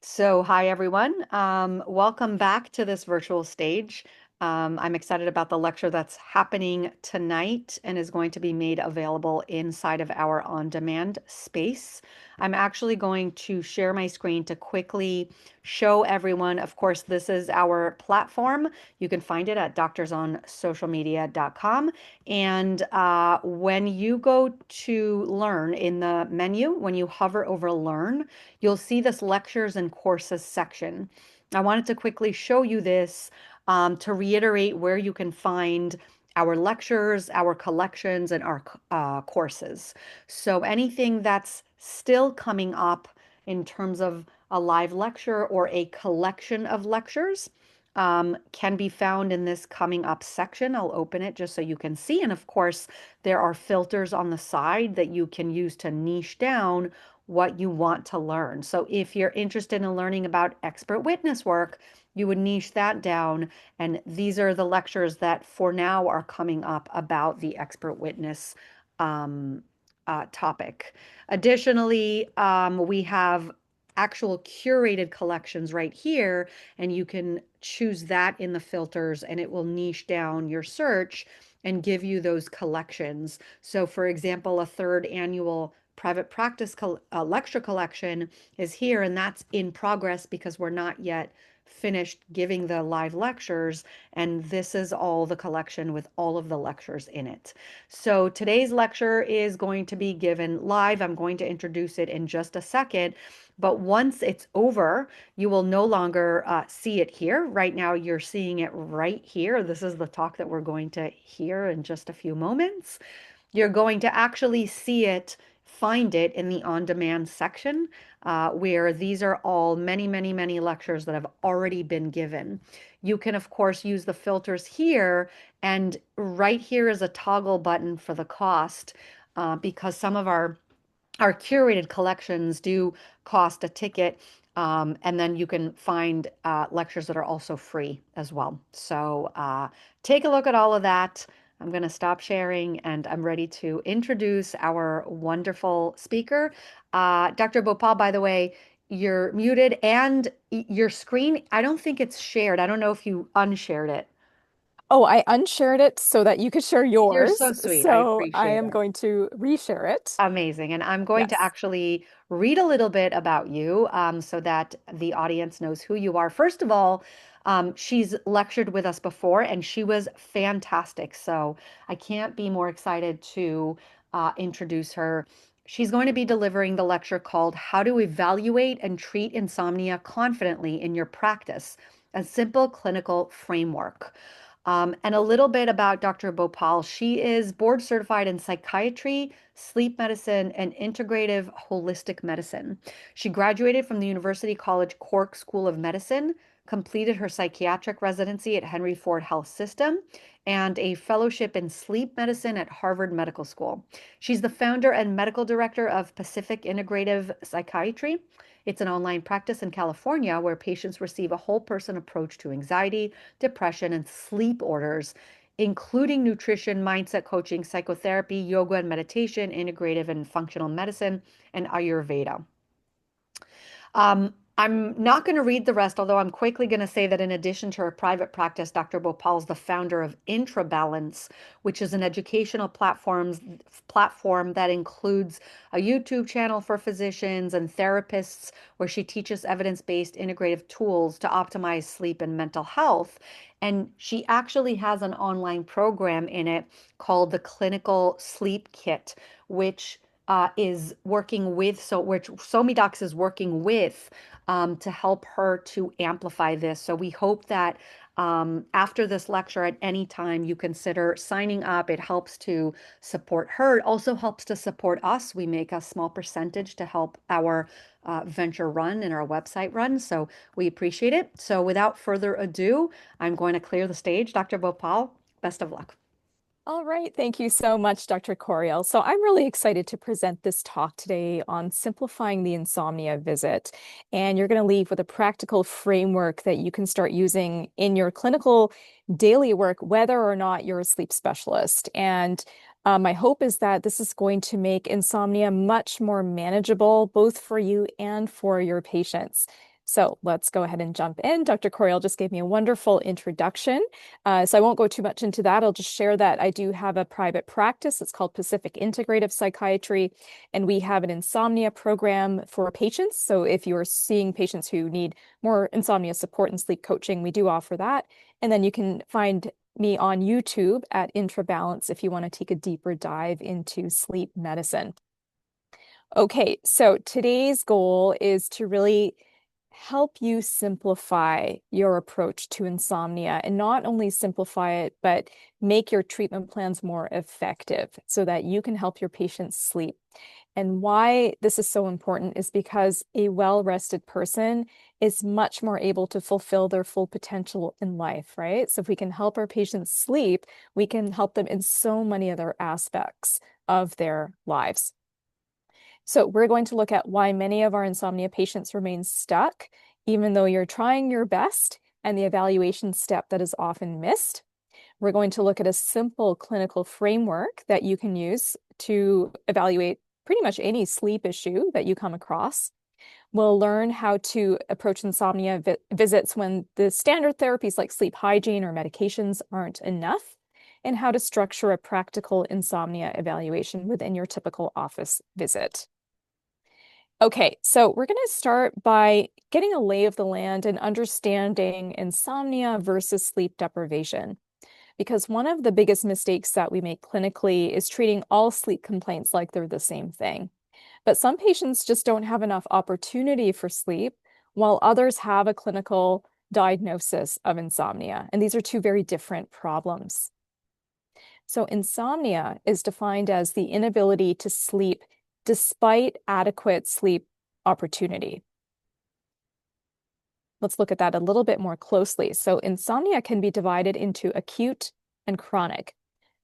Hi everyone. Welcome back to this virtual stage. I'm excited about the lecture that's happening tonight and is going to be made available inside of our on-demand space. I'm actually going to share my screen to quickly show everyone. Of course, this is our platform. You can find it at doctorsonsocialmedia.com. And when you go to learn in the menu, when you hover over learn, you'll see this lectures and courses section. I wanted to quickly show you this to reiterate where you can find our lectures, our collections, and our courses. So anything that's still coming up in terms of a live lecture or a collection of lectures can be found in this coming up section. I'll open it just so you can see. And of course, there are filters on the side that you can use to niche down what you want to learn. So if you're interested in learning about expert witness work, you would niche that down. And these are the lectures that for now are coming up about the expert witness topic. Additionally, we have actual curated collections right here, and you can choose that in the filters and it will niche down your search and give you those collections. So for example, a third annual private practice lecture collection is here, and that's in progress because we're not yet finished giving the live lectures. And this is all the collection with all of the lectures in it. So today's lecture is going to be given live. I'm going to introduce it in just a second. But once it's over, you will no longer see it here. Right now, you're seeing it right here. This is the talk that we're going to hear in just a few moments. You're going to actually see it, find it in the on-demand section, where these are all many, many, many lectures that have already been given. You can, of course, use the filters here, and right here is a toggle button for the cost, because some of our curated collections do cost a ticket. And then you can find lectures that are also free as well. So take a look at all of that. I'm going to stop sharing and I'm ready to introduce our wonderful speaker. Dr. Bhopal, by the way, you're muted and your screen, I don't think it's shared. I don't know if you unshared it. Oh, I unshared it so that you could share You're yours. so sweet. I So I appreciate am it. going to reshare it. Amazing. And I'm going to Yes. actually read a little bit about you so that the audience knows who you are. First of all, she's lectured with us before and she was fantastic. So I can't be more excited to introduce her. She's going to be delivering the lecture called How to Evaluate and Treat Insomnia Confidently in Your Practice, a simple clinical framework. And a little bit about Dr. Bhopal. She is board certified in psychiatry, sleep medicine, and integrative holistic medicine. She graduated from the University College Cork School of Medicine, completed her psychiatric residency at Henry Ford Health System, and a fellowship in sleep medicine at Harvard Medical School. She's the founder and medical director of Pacific Integrative Psychiatry. It's an online practice in California where patients receive a whole person approach to anxiety, depression, and sleep orders, including nutrition, mindset coaching, psychotherapy, yoga and meditation, integrative and functional medicine, and Ayurveda. I'm not going to read the rest, although I'm quickly going to say that in addition to her private practice, Dr. Bhopal is the founder of IntraBalance, which is an educational platform that includes a YouTube channel for physicians and therapists where she teaches evidence-based integrative tools to optimize sleep and mental health. And she actually has an online program in it called the Clinical Sleep Kit, which is working with, which SoMeDocs is working with to help her to amplify this. So we hope that after this lecture, at any time, you consider signing up. It helps to support her. It also helps to support us. We make a small percentage to help our venture run and our website run. So we appreciate it. So without further ado, I'm going to clear the stage. Dr. Bhopal, best of luck. All right. Thank you so much, Dr. Coriel. So I'm really excited to present this talk today on simplifying the insomnia visit. And you're going to leave with a practical framework that you can start using in your clinical daily work, whether or not you're a sleep specialist. And my hope is that this is going to make insomnia much more manageable, both for you and for your patients. So let's go ahead and jump in. Dr. Coriel just gave me a wonderful introduction. So I won't go too much into that. I'll just share that I do have a private practice. It's called Pacific Integrative Psychiatry, and we have an insomnia program for patients. So if you are seeing patients who need more insomnia support and sleep coaching, we do offer that. And then you can find me on YouTube at IntraBalance if you want to take a deeper dive into sleep medicine. Okay, so today's goal is to really help you simplify your approach to insomnia and not only simplify it, but make your treatment plans more effective so that you can help your patients sleep. And why this is so important is because a well-rested person is much more able to fulfill their full potential in life, right? So if we can help our patients sleep, we can help them in so many other aspects of their lives. So we're going to look at why many of our insomnia patients remain stuck, even though you're trying your best, and the evaluation step that is often missed. We're going to look at a simple clinical framework that you can use to evaluate pretty much any sleep issue that you come across. We'll learn how to approach insomnia visits when the standard therapies like sleep hygiene or medications aren't enough, and how to structure a practical insomnia evaluation within your typical office visit. Okay, so we're going to start by getting a lay of the land and understanding insomnia versus sleep deprivation. Because one of the biggest mistakes that we make clinically is treating all sleep complaints like they're the same thing. But some patients just don't have enough opportunity for sleep, while others have a clinical diagnosis of insomnia. And these are two very different problems. So insomnia is defined as the inability to sleep despite adequate sleep opportunity. Let's look at that a little bit more closely. So insomnia can be divided into acute and chronic.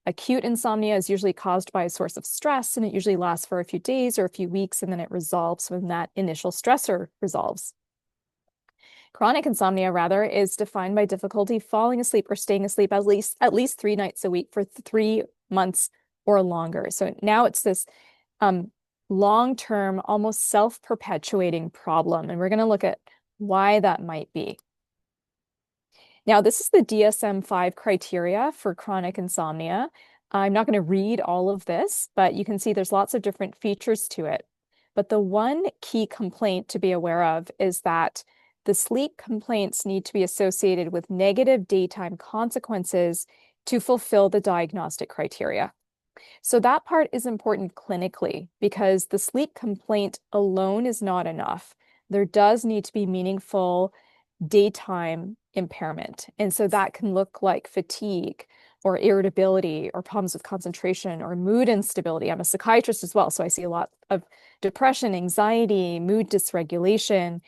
Acute insomnia is usually caused by a source of stress, and it usually lasts for a few days or a few weeks, and then it resolves when that initial stressor resolves. Chronic insomnia, rather, is defined by difficulty falling asleep or staying asleep at least 3 nights a week for 3 months or longer. So now it's this long-term, almost self-perpetuating problem, and we're going to look at why that might be. Now, this is the DSM-5 criteria for chronic insomnia. I'm not going to read all of this, but you can see there's lots of different features to it. But the one key complaint to be aware of is that the sleep complaints need to be associated with negative daytime consequences to fulfill the diagnostic criteria. So that part is important clinically because the sleep complaint alone is not enough. There does need to be meaningful daytime impairment. And so that can look like fatigue or irritability or problems with concentration or mood instability. I'm a psychiatrist as well, so I see a lot of depression, anxiety, mood dysregulation.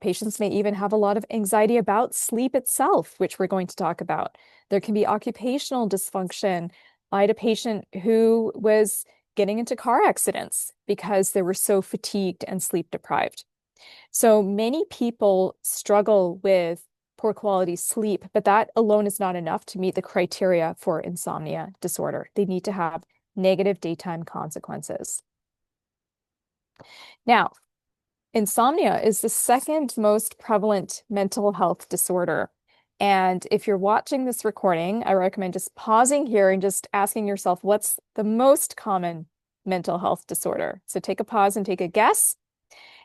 Patients may even have a lot of anxiety about sleep itself, which we're going to talk about. There can be occupational dysfunction. I had a patient who was getting into car accidents because they were so fatigued and sleep deprived. So many people struggle with poor quality sleep, but that alone is not enough to meet the criteria for insomnia disorder. They need to have negative daytime consequences. Now, insomnia is the second most prevalent mental health disorder. And if you're watching this recording, I recommend just pausing here and just asking yourself, what's the most common mental health disorder? So take a pause and take a guess.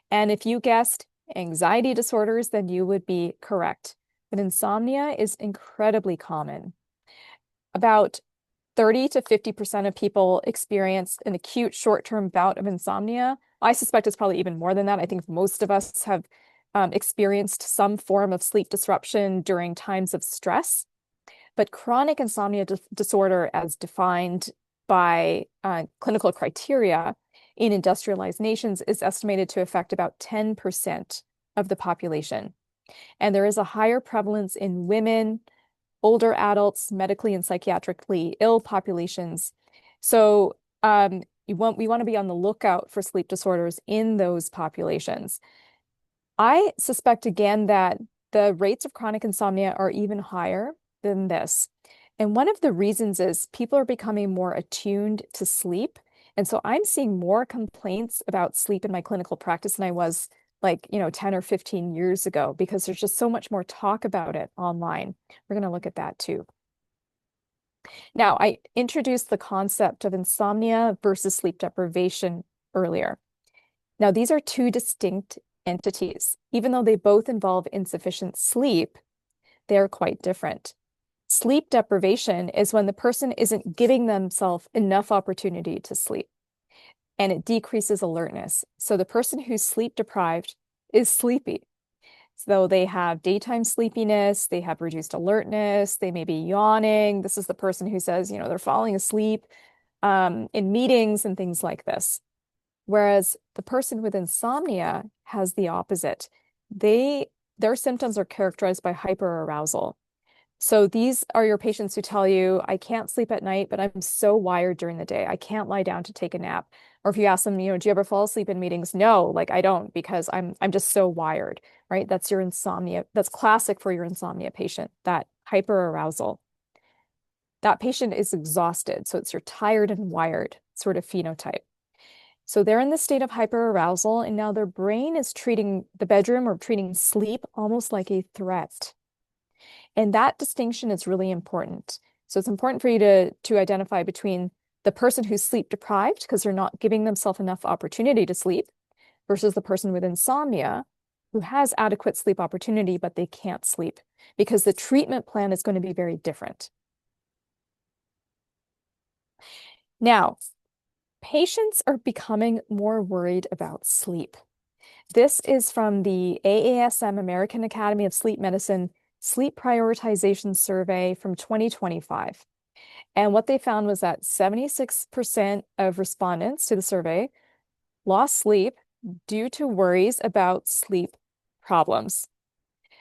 And if you guessed anxiety disorders, then you would be correct. But insomnia is incredibly common. About 30 to 50% of people experience an acute short-term bout of insomnia. I suspect it's probably even more than that. I think most of us have experienced some form of sleep disruption during times of stress. But chronic insomnia disorder, as defined by clinical criteria in industrialized nations, is estimated to affect about 10% of the population. And there is a higher prevalence in women, older adults, medically and psychiatrically ill populations. So we want to be on the lookout for sleep disorders in those populations. I suspect again that the rates of chronic insomnia are even higher than this. And one of the reasons is people are becoming more attuned to sleep. And so I'm seeing more complaints about sleep in my clinical practice than I was like, 10 or 15 years ago, because there's just so much more talk about it online. We're going to look at that too. Now, I introduced the concept of insomnia versus sleep deprivation earlier. Now, these are two distinct entities. Even though they both involve insufficient sleep, they are quite different. Sleep deprivation is when the person isn't giving themselves enough opportunity to sleep, and it decreases alertness. So the person who's sleep deprived is sleepy. So they have daytime sleepiness, they have reduced alertness, they may be yawning. This is the person who says, they're falling asleep in meetings and things like this. Whereas the person with insomnia has the opposite. Their symptoms are characterized by hyperarousal. So these are your patients who tell you, I can't sleep at night, but I'm so wired during the day. I can't lie down to take a nap. Or if you ask them, do you ever fall asleep in meetings? No, like I don't, because I'm just so wired, right? That's your insomnia. That's classic for your insomnia patient, that hyperarousal. That patient is exhausted. So it's your tired and wired sort of phenotype. So they're in the state of hyperarousal, and now their brain is treating the bedroom or treating sleep almost like a threat. And that distinction is really important. So it's important for you to identify between the person who's sleep deprived because they're not giving themselves enough opportunity to sleep versus the person with insomnia who has adequate sleep opportunity, but they can't sleep because the treatment plan is going to be very different. Now, patients are becoming more worried about sleep. This is from the AASM, American Academy of Sleep Medicine, Sleep Prioritization Survey from 2025. And what they found was that 76% of respondents to the survey lost sleep due to worries about sleep problems.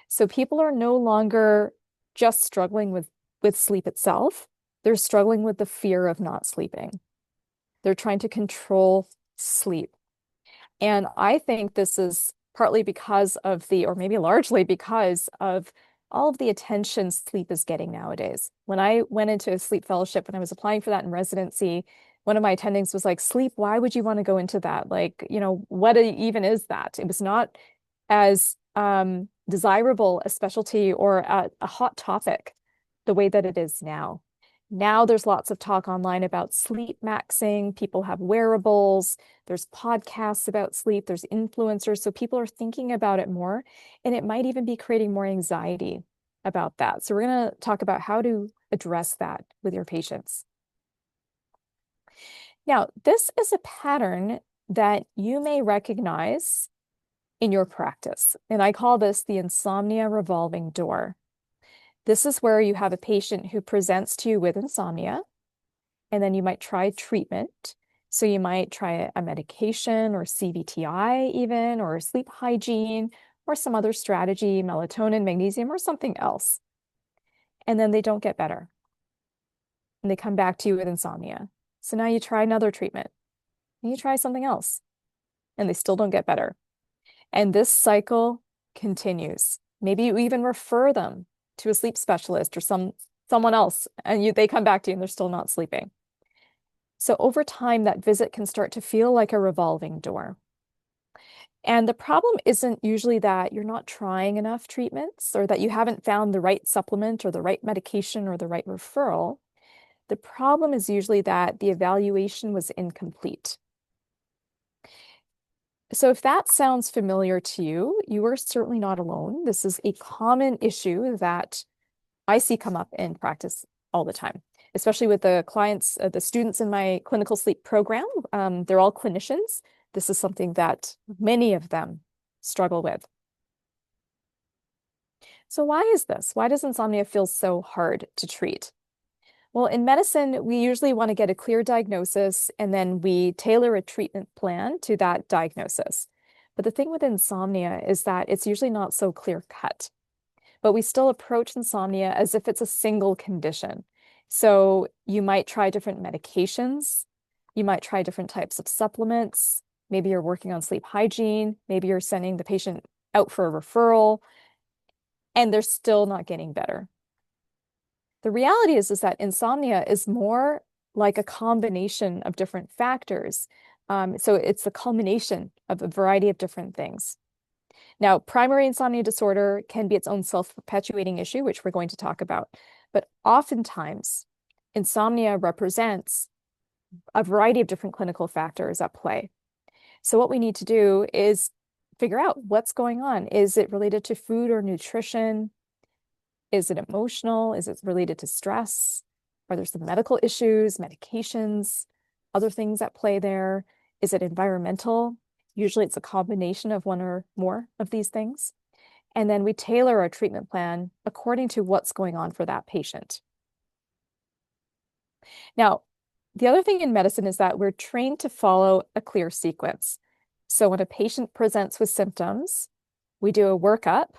So people are no longer just struggling with sleep itself. They're struggling with the fear of not sleeping. They're trying to control sleep. And I think this is partly because of or maybe largely because of all of the attention sleep is getting nowadays. When I went into a sleep fellowship, when I was applying for that in residency, one of my attendings was like, sleep, why would you want to go into that? Like, what even is that? It was not as desirable a specialty or a hot topic the way that it is now. Now there's lots of talk online about sleep maxing. People have wearables. There's podcasts about sleep. There's influencers. So people are thinking about it more, and it might even be creating more anxiety about that. So we're going to talk about how to address that with your patients. Now, this is a pattern that you may recognize in your practice, and I call this the insomnia revolving door. This is where you have a patient who presents to you with insomnia, and then you might try treatment. So you might try a medication or CBTI even, or sleep hygiene, or some other strategy, melatonin, magnesium, or something else. And then they don't get better. And they come back to you with insomnia. So now you try another treatment, and you try something else, and they still don't get better. And this cycle continues. Maybe you even refer them to a sleep specialist or someone else, and they come back to you and they're still not sleeping. So over time, that visit can start to feel like a revolving door. And the problem isn't usually that you're not trying enough treatments or that you haven't found the right supplement or the right medication or the right referral. The problem is usually that the evaluation was incomplete. So if that sounds familiar to you, you are certainly not alone. This is a common issue that I see come up in practice all the time, especially with the clients, the students in my clinical sleep program. They're all clinicians. This is something that many of them struggle with. So why is this? Why does insomnia feel so hard to treat? Well, in medicine, we usually want to get a clear diagnosis and then we tailor a treatment plan to that diagnosis. But the thing with insomnia is that it's usually not so clear cut, but we still approach insomnia as if it's a single condition. So you might try different medications, you might try different types of supplements, maybe you're working on sleep hygiene, maybe you're sending the patient out for a referral, and they're still not getting better. The reality is that insomnia is more like a combination of different factors. So it's the culmination of a variety of different things. Now, primary insomnia disorder can be its own self-perpetuating issue, which we're going to talk about. But oftentimes, insomnia represents a variety of different clinical factors at play. So what we need to do is figure out what's going on. Is it related to food or nutrition? Is it emotional? Is it related to stress? Are there some medical issues, medications, other things at play there? Is it environmental? Usually it's a combination of one or more of these things. And then we tailor our treatment plan according to what's going on for that patient. Now, the other thing in medicine is that we're trained to follow a clear sequence. So when a patient presents with symptoms, we do a workup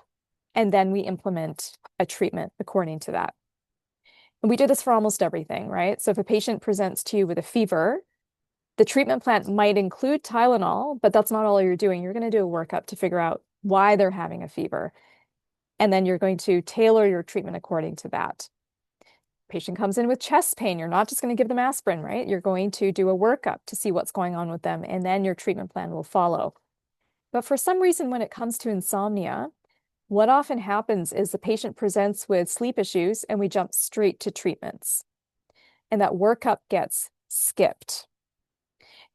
and then we implement a treatment according to that. And we do this for almost everything, right? So if a patient presents to you with a fever, the treatment plan might include Tylenol, but that's not all you're doing. You're going to do a workup to figure out why they're having a fever. And then you're going to tailor your treatment according to that. Patient comes in with chest pain, you're not just going to give them aspirin, right? You're going to do a workup to see what's going on with them, and then your treatment plan will follow. But for some reason, when it comes to insomnia, what often happens is the patient presents with sleep issues and we jump straight to treatments. And that workup gets skipped.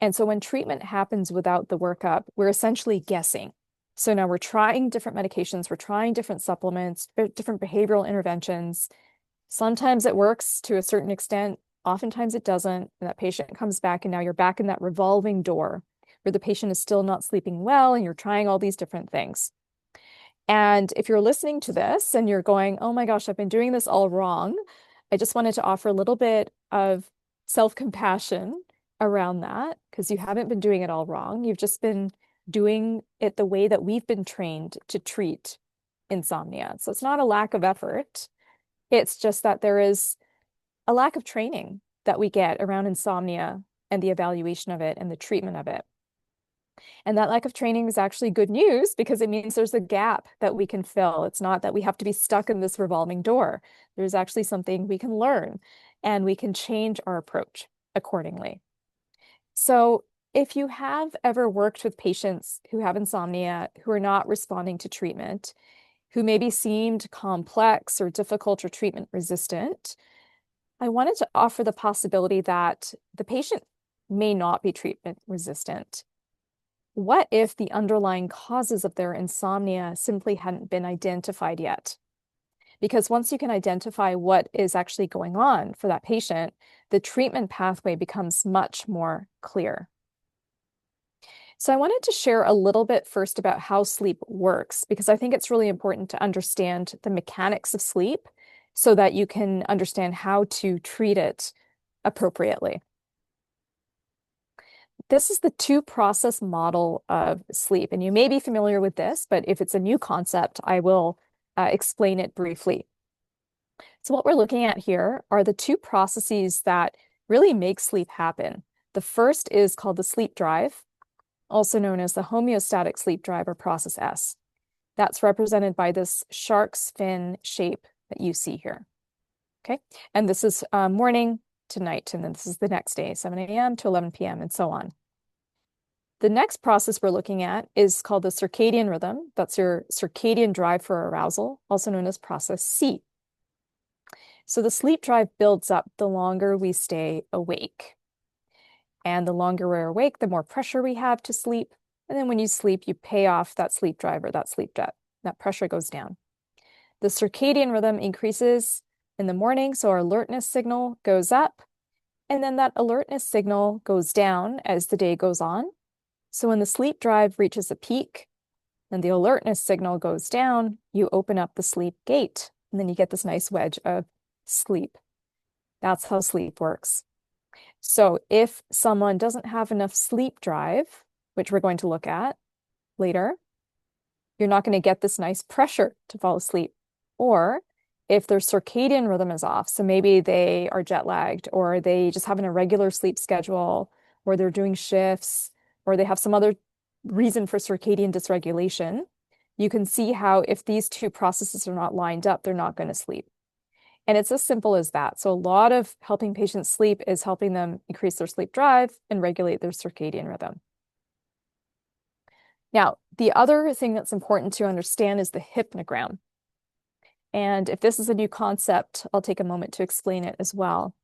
And so when treatment happens without the workup, we're essentially guessing. So now we're trying different medications, we're trying different supplements, different behavioral interventions. Sometimes it works to a certain extent, oftentimes it doesn't, and that patient comes back, and now you're back in that revolving door where the patient is still not sleeping well, and you're trying all these different things. And if you're listening to this and you're going, oh my gosh, I've been doing this all wrong, I just wanted to offer a little bit of self-compassion around that, because you haven't been doing it all wrong. You've just been doing it the way that we've been trained to treat insomnia. So it's not a lack of effort. It's just that there is a lack of training that we get around insomnia and the evaluation of it and the treatment of it. And that lack of training is actually good news because it means there's a gap that we can fill. It's not that we have to be stuck in this revolving door. There's actually something we can learn and we can change our approach accordingly. So if you have ever worked with patients who have insomnia, who are not responding to treatment, who maybe seemed complex or difficult or treatment resistant, I wanted to offer the possibility that the patient may not be treatment resistant. What if the underlying causes of their insomnia simply hadn't been identified yet? Because once you can identify what is actually going on for that patient, the treatment pathway becomes much more clear. So I wanted to share a little bit first about how sleep works, because I think it's really important to understand the mechanics of sleep so that you can understand how to treat it appropriately. This is the two-process model of sleep, and you may be familiar with this, but if it's a new concept, I will explain it briefly. So what we're looking at here are the two processes that really make sleep happen. The first is called the sleep drive, also known as the homeostatic sleep drive, or process S. That's represented by this shark's fin shape that you see here. Okay, and this is morning to night, and then this is the next day, 7 a.m. to 11 p.m., and so on. The next process we're looking at is called the circadian rhythm. That's your circadian drive for arousal, also known as process C. So the sleep drive builds up the longer we stay awake. And the longer we're awake, the more pressure we have to sleep. And then when you sleep, you pay off that sleep drive or that sleep debt. That pressure goes down. The circadian rhythm increases in the morning, so our alertness signal goes up. And then that alertness signal goes down as the day goes on. So when the sleep drive reaches a peak and the alertness signal goes down, you open up the sleep gate, and then you get this nice wedge of sleep. That's how sleep works. So if someone doesn't have enough sleep drive, which we're going to look at later, you're not going to get this nice pressure to fall asleep. Or if their circadian rhythm is off, so maybe they are jet lagged, or they just have an irregular sleep schedule, or they're doing shifts, or they have some other reason for circadian dysregulation, you can see how if these two processes are not lined up, they're not going to sleep. And it's as simple as that. So a lot of helping patients sleep is helping them increase their sleep drive and regulate their circadian rhythm. Now, the other thing that's important to understand is the hypnogram. And if this is a new concept, I'll take a moment to explain it as well.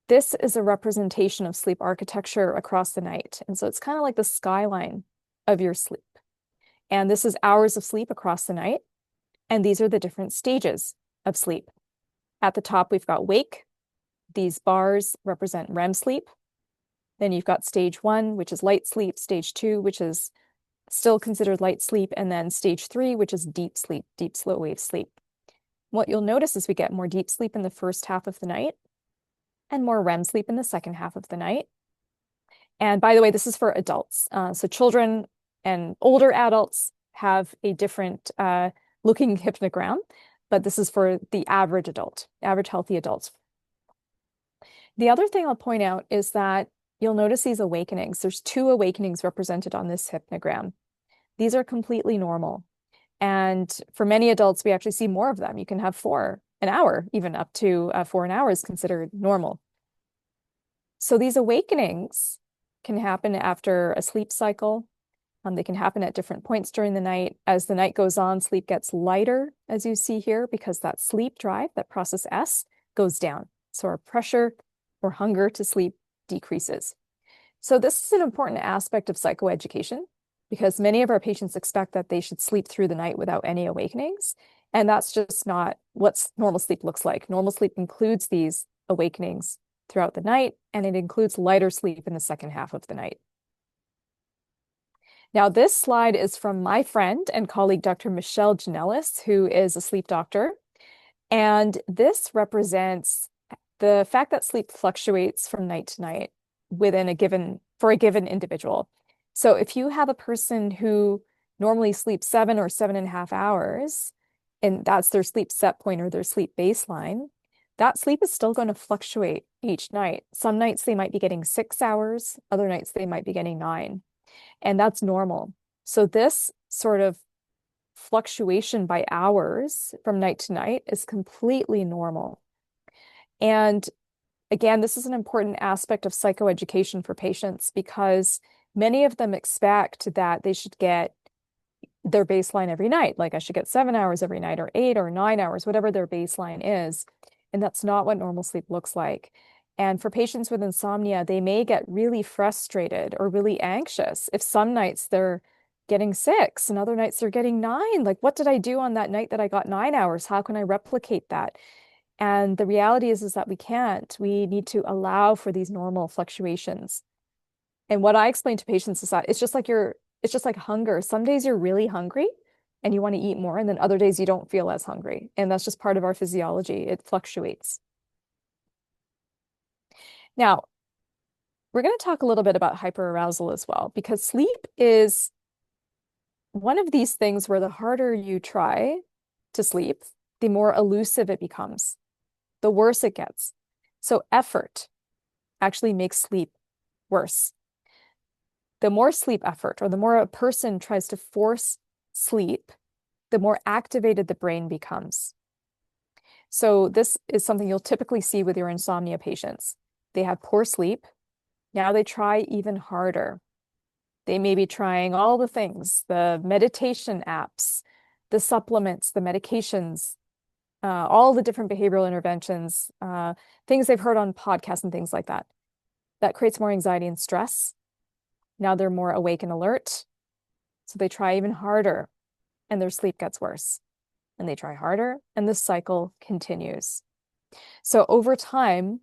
This is a representation of sleep architecture across the night. And so it's kind of like the skyline of your sleep. And this is hours of sleep across the night. And these are the different stages of sleep. At the top, we've got wake. These bars represent REM sleep. Then you've got stage 1, which is light sleep, stage 2, which is still considered light sleep, and then stage 3, which is deep sleep, deep slow wave sleep. What you'll notice is we get more deep sleep in the first half of the night and more REM sleep in the second half of the night. And by the way, this is for adults. So children and older adults have a different looking hypnogram, but this is for the average adult, average healthy adults. The other thing I'll point out is that you'll notice these awakenings. There's 2 awakenings represented on this hypnogram. These are completely normal. And for many adults, we actually see more of them. You can have 4 an hour, even up to 4 an hour is considered normal. So these awakenings can happen after a sleep cycle. They can happen at different points during the night. As the night goes on, sleep gets lighter, as you see here, because that sleep drive, that process S, goes down. So our pressure or hunger to sleep decreases. So this is an important aspect of psychoeducation because many of our patients expect that they should sleep through the night without any awakenings. And that's just not what normal sleep looks like. Normal sleep includes these awakenings throughout the night, and it includes lighter sleep in the second half of the night. Now, this slide is from my friend and colleague, Dr. Michelle Janellis, who is a sleep doctor. And this represents the fact that sleep fluctuates from night to night for a given individual. So if you have a person who normally sleeps 7 or 7.5 hours, and that's their sleep set point or their sleep baseline, that sleep is still going to fluctuate each night. Some nights they might be getting 6 hours, other nights they might be getting 9. And that's normal. So this sort of fluctuation by hours from night to night is completely normal. And again, this is an important aspect of psychoeducation for patients because many of them expect that they should get their baseline every night. Like I should get 7 hours every night or 8 or 9 hours, whatever their baseline is. And that's not what normal sleep looks like. And for patients with insomnia, they may get really frustrated or really anxious if some nights they're getting 6 and other nights they're getting 9. Like, what did I do on that night that I got 9 hours? How can I replicate that? And the reality is that we can't. We need to allow for these normal fluctuations. And what I explain to patients is that it's just like hunger. Some days you're really hungry and you want to eat more, and then other days you don't feel as hungry. And that's just part of our physiology. It fluctuates. Now, we're going to talk a little bit about hyperarousal as well, because sleep is one of these things where the harder you try to sleep, the more elusive it becomes, the worse it gets. So effort actually makes sleep worse. The more sleep effort, or the more a person tries to force sleep, the more activated the brain becomes. So this is something you'll typically see with your insomnia patients. They have poor sleep. Now they try even harder. They may be trying all the things, the meditation apps, the supplements, the medications, all the different behavioral interventions, things they've heard on podcasts and things like that. That creates more anxiety and stress. Now they're more awake and alert. So they try even harder and their sleep gets worse. And they try harder and the cycle continues. So over time,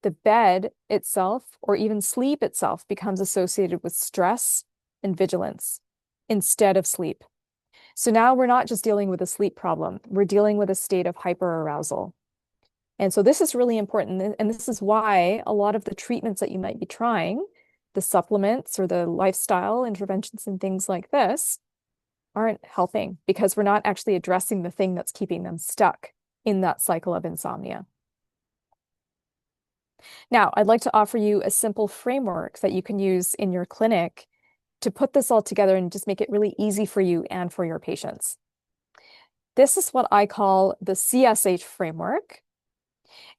the bed itself or even sleep itself becomes associated with stress and vigilance instead of sleep. So now we're not just dealing with a sleep problem, we're dealing with a state of hyperarousal. And so this is really important. And this is why a lot of the treatments that you might be trying, the supplements or the lifestyle interventions and things like this, aren't helping because we're not actually addressing the thing that's keeping them stuck in that cycle of insomnia. Now, I'd like to offer you a simple framework that you can use in your clinic to put this all together and just make it really easy for you and for your patients. This is what I call the CSH framework.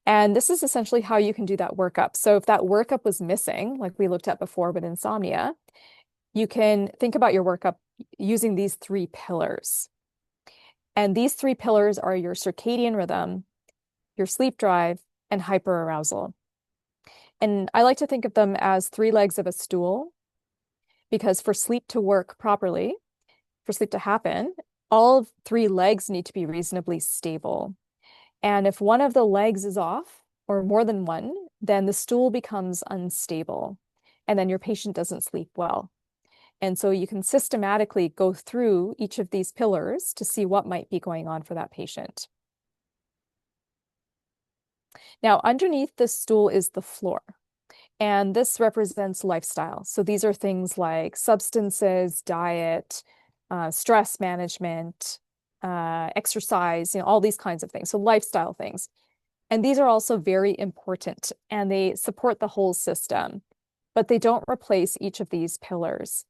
And this is essentially how you can do that workup. So if that workup was missing, like we looked at before with insomnia, you can think about your workup using these three pillars. And these three pillars are your circadian rhythm, your sleep drive, and hyperarousal. And I like to think of them as three legs of a stool, because for sleep to work properly, for sleep to happen, all three legs need to be reasonably stable. And if one of the legs is off, or more than one, then the stool becomes unstable. And then your patient doesn't sleep well. And so you can systematically go through each of these pillars to see what might be going on for that patient. Now, underneath the stool is the floor. And this represents lifestyle. So these are things like substances, diet, stress management, exercise, all these kinds of things. So lifestyle things. And these are also very important and they support the whole system, but they don't replace each of these pillars.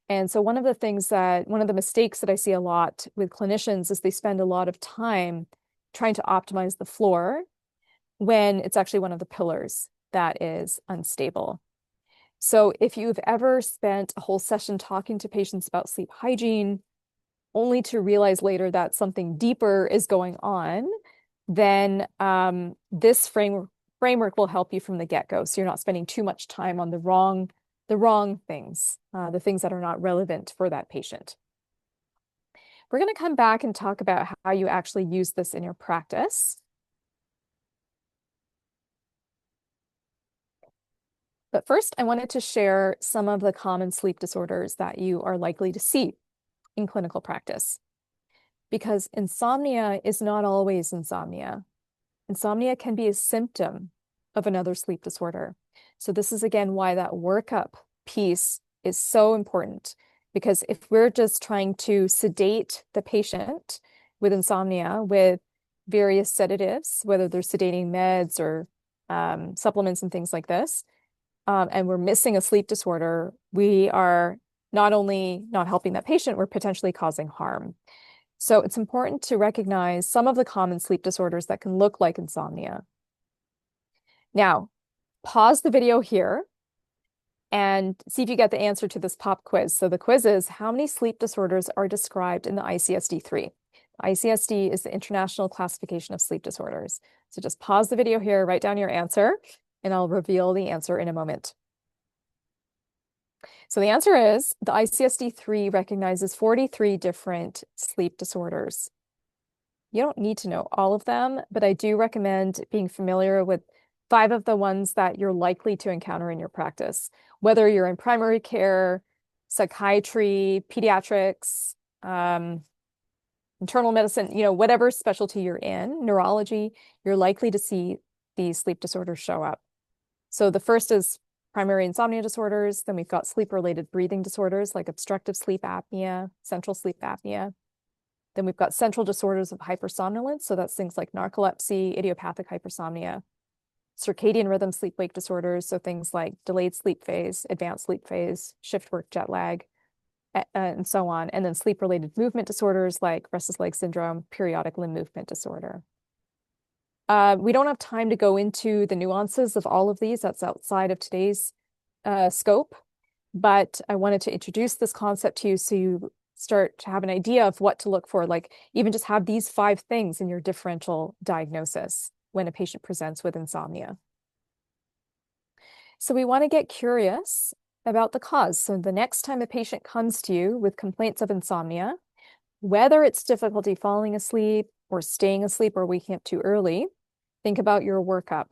And so one of the mistakes that I see a lot with clinicians is they spend a lot of time trying to optimize the floor when it's actually one of the pillars that is unstable. So if you've ever spent a whole session talking to patients about sleep hygiene, only to realize later that something deeper is going on, then this framework will help you from the get-go. So you're not spending too much time on the wrong things, the things that are not relevant for that patient. We're going to come back and talk about how you actually use this in your practice. But first, I wanted to share some of the common sleep disorders that you are likely to see in clinical practice. Because insomnia is not always insomnia. Insomnia can be a symptom of another sleep disorder. So this is again why that workup piece is so important. Because if we're just trying to sedate the patient with insomnia with various sedatives, whether they're sedating meds or supplements and things like this, and we're missing a sleep disorder, we are not only not helping that patient, we're potentially causing harm. So it's important to recognize some of the common sleep disorders that can look like insomnia. Now, pause the video here and see if you get the answer to this pop quiz. So the quiz is, how many sleep disorders are described in the ICSD-3? ICSD is the International Classification of Sleep Disorders. So just pause the video here, write down your answer, and I'll reveal the answer in a moment. So the answer is the ICSD-3 recognizes 43 different sleep disorders. You don't need to know all of them, but I do recommend being familiar with 5 of the ones that you're likely to encounter in your practice, whether you're in primary care, psychiatry, pediatrics, internal medicine, whatever specialty you're in, neurology, you're likely to see these sleep disorders show up. So the first is primary insomnia disorders. Then we've got sleep-related breathing disorders like obstructive sleep apnea, central sleep apnea. Then we've got central disorders of hypersomnolence. So that's things like narcolepsy, idiopathic hypersomnia, circadian rhythm sleep-wake disorders. So things like delayed sleep phase, advanced sleep phase, shift work jet lag, and so on. And then sleep-related movement disorders like restless leg syndrome, periodic limb movement disorder. We don't have time to go into the nuances of all of these. That's outside of today's scope. But I wanted to introduce this concept to you so you start to have an idea of what to look for. Like even just have these 5 things in your differential diagnosis when a patient presents with insomnia. So we want to get curious about the cause. So the next time a patient comes to you with complaints of insomnia, whether it's difficulty falling asleep or staying asleep or waking up too early, think about your workup.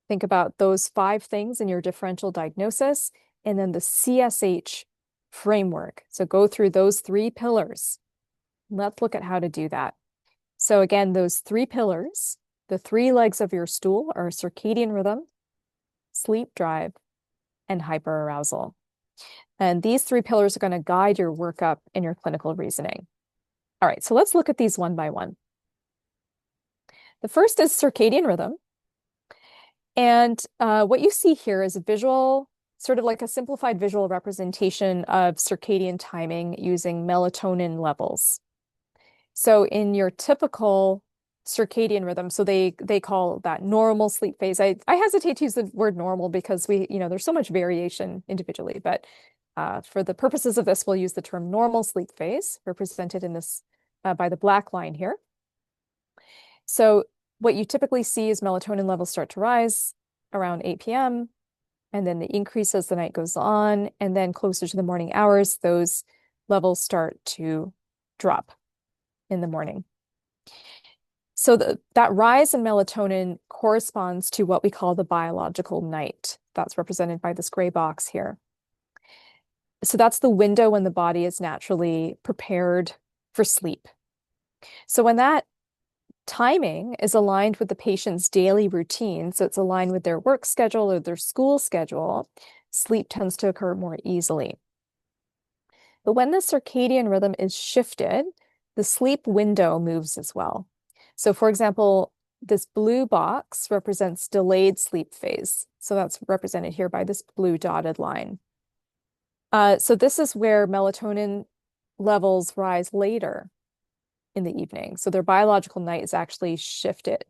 Think about those 5 things in your differential diagnosis and then the CSH framework. So go through those 3 pillars. Let's look at how to do that. So again, those 3 pillars, the 3 legs of your stool are circadian rhythm, sleep drive, and hyperarousal. And these 3 pillars are going to guide your workup and your clinical reasoning. All right, so let's look at these one by one. The first is circadian rhythm. And what you see here is a visual, sort of like a simplified visual representation of circadian timing using melatonin levels. So in your typical circadian rhythm, so they call that normal sleep phase. I hesitate to use the word normal because there's so much variation individually, but For the purposes of this, we'll use the term normal sleep phase, represented in this by the black line here. So what you typically see is melatonin levels start to rise around 8 p.m., and then they increase as the night goes on, and then closer to the morning hours, those levels start to drop in the morning. So that rise in melatonin corresponds to what we call the biological night. That's represented by this gray box here. So that's the window when the body is naturally prepared for sleep. So when that timing is aligned with the patient's daily routine, so it's aligned with their work schedule or their school schedule, sleep tends to occur more easily. But when the circadian rhythm is shifted, the sleep window moves as well. So for example, this blue box represents delayed sleep phase. So that's represented here by this blue dotted line. So this is where melatonin levels rise later in the evening. So their biological night is actually shifted.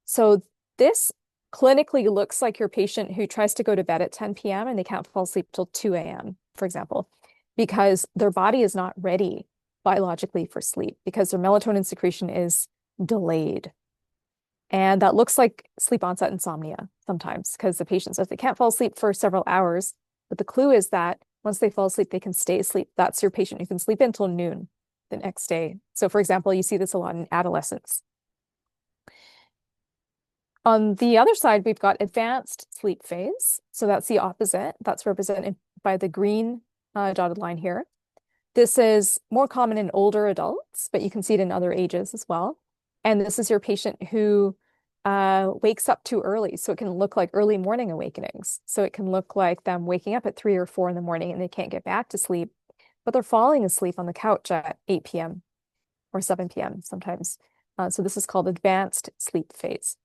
So this clinically looks like your patient who tries to go to bed at 10 p.m. and they can't fall asleep till 2 a.m., for example, because their body is not ready biologically for sleep because their melatonin secretion is delayed. And that looks like sleep onset insomnia sometimes because the patient says they can't fall asleep for several hours. But the clue is that once they fall asleep, they can stay asleep. That's your patient who can sleep until noon the next day. So for example, you see this a lot in adolescents. On the other side, we've got advanced sleep phase. So that's the opposite. That's represented by the green dotted line here. This is more common in older adults, but you can see it in other ages as well. And this is your patient who wakes up too early. So it can look like early morning awakenings. So it can look like them waking up at 3 or 4 in the morning and they can't get back to sleep, but they're falling asleep on the couch at 8 p.m. or 7 p.m. sometimes. So this is called advanced sleep phase.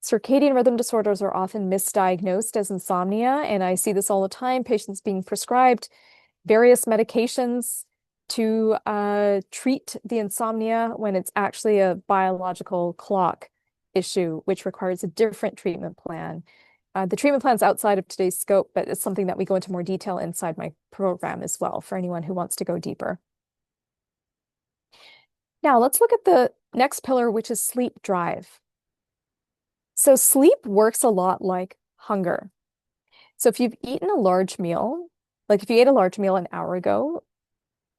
Circadian rhythm disorders are often misdiagnosed as insomnia, and I see this all the time, patients being prescribed various medications to treat the insomnia when it's actually a biological clock issue, which requires a different treatment plan. The treatment plan's outside of today's scope, but it's something that we go into more detail inside my program as well for anyone who wants to go deeper. Now let's look at the next pillar, which is sleep drive. So sleep works a lot like hunger. So if you've eaten a large meal, like if you ate a large meal an hour ago,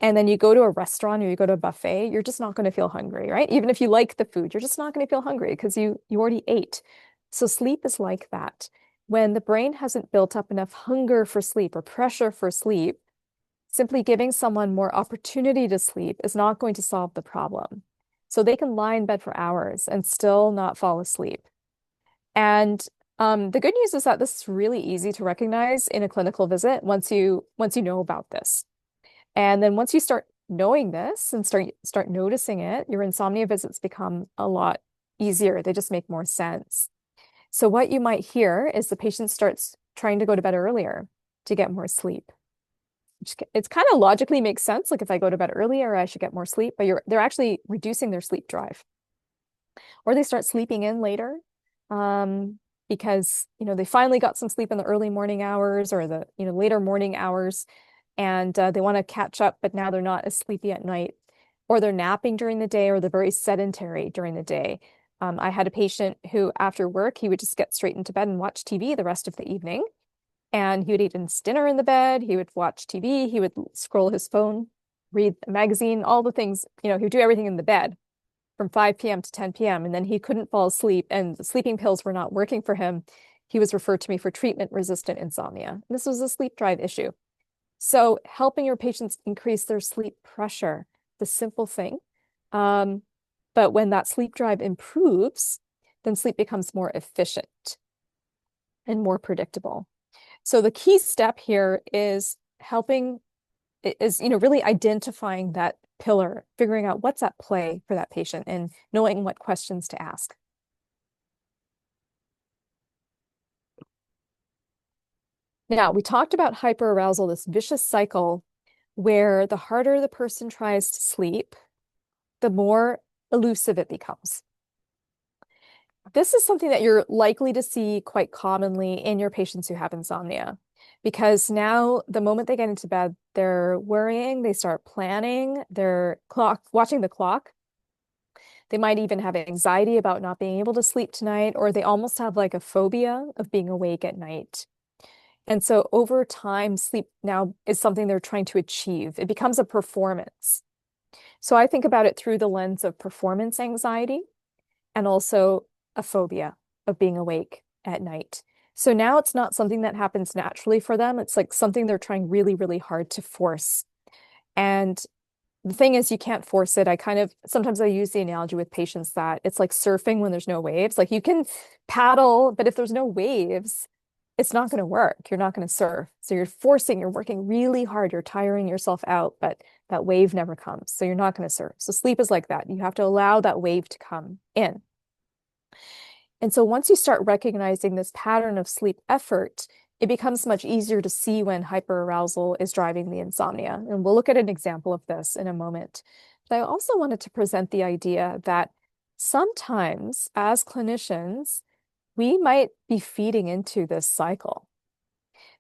and then you go to a restaurant or you go to a buffet, you're just not going to feel hungry, right? Even if you like the food, you're just not going to feel hungry because you already ate. So sleep is like that. When the brain hasn't built up enough hunger for sleep or pressure for sleep, simply giving someone more opportunity to sleep is not going to solve the problem. So they can lie in bed for hours and still not fall asleep. And the good news is that this is really easy to recognize in a clinical visit once you know about this. And then once you start knowing this and start noticing it, your insomnia visits become a lot easier. They just make more sense. So what you might hear is the patient starts trying to go to bed earlier to get more sleep. It's kind of logically makes sense. Like if I go to bed earlier, I should get more sleep, but they're actually reducing their sleep drive. Or they start sleeping in later because, they finally got some sleep in the early morning hours or the, later morning hours, and they want to catch up, but now they're not as sleepy at night, or they're napping during the day, or they're very sedentary during the day. I had a patient who, after work, he would just get straight into bed and watch TV the rest of the evening. And he would eat his dinner in the bed, he would watch TV, he would scroll his phone, read a magazine, all the things, he would do everything in the bed from 5 p.m. to 10 p.m. And then he couldn't fall asleep and the sleeping pills were not working for him. He was referred to me for treatment-resistant insomnia. This was a sleep drive issue. So helping your patients increase their sleep pressure, the simple thing. But when that sleep drive improves, then sleep becomes more efficient and more predictable. So the key step here is really identifying that pillar, figuring out what's at play for that patient and knowing what questions to ask. Now, we talked about hyperarousal, this vicious cycle where the harder the person tries to sleep, the more elusive it becomes. This is something that you're likely to see quite commonly in your patients who have insomnia. because now the moment they get into bed, they're worrying, they start planning, they're watching the clock. They might even have anxiety about not being able to sleep tonight, or they almost have like a phobia of being awake at night. And so over time, sleep now is something they're trying to achieve. It becomes a performance. So I think about it through the lens of performance anxiety and also a phobia of being awake at night. So now it's not something that happens naturally for them. It's like something they're trying really, really hard to force. And the thing is, you can't force it. Sometimes I use the analogy with patients that it's like surfing when there's no waves. Like you can paddle, but if there's no waves, it's not going to work. You're not going to surf. So you're working really hard, you're tiring yourself out, but that wave never comes. So you're not going to surf. So sleep is like that. You have to allow that wave to come in. And so once you start recognizing this pattern of sleep effort, it becomes much easier to see when hyperarousal is driving the insomnia. And we'll look at an example of this in a moment. But I also wanted to present the idea that sometimes as clinicians, we might be feeding into this cycle.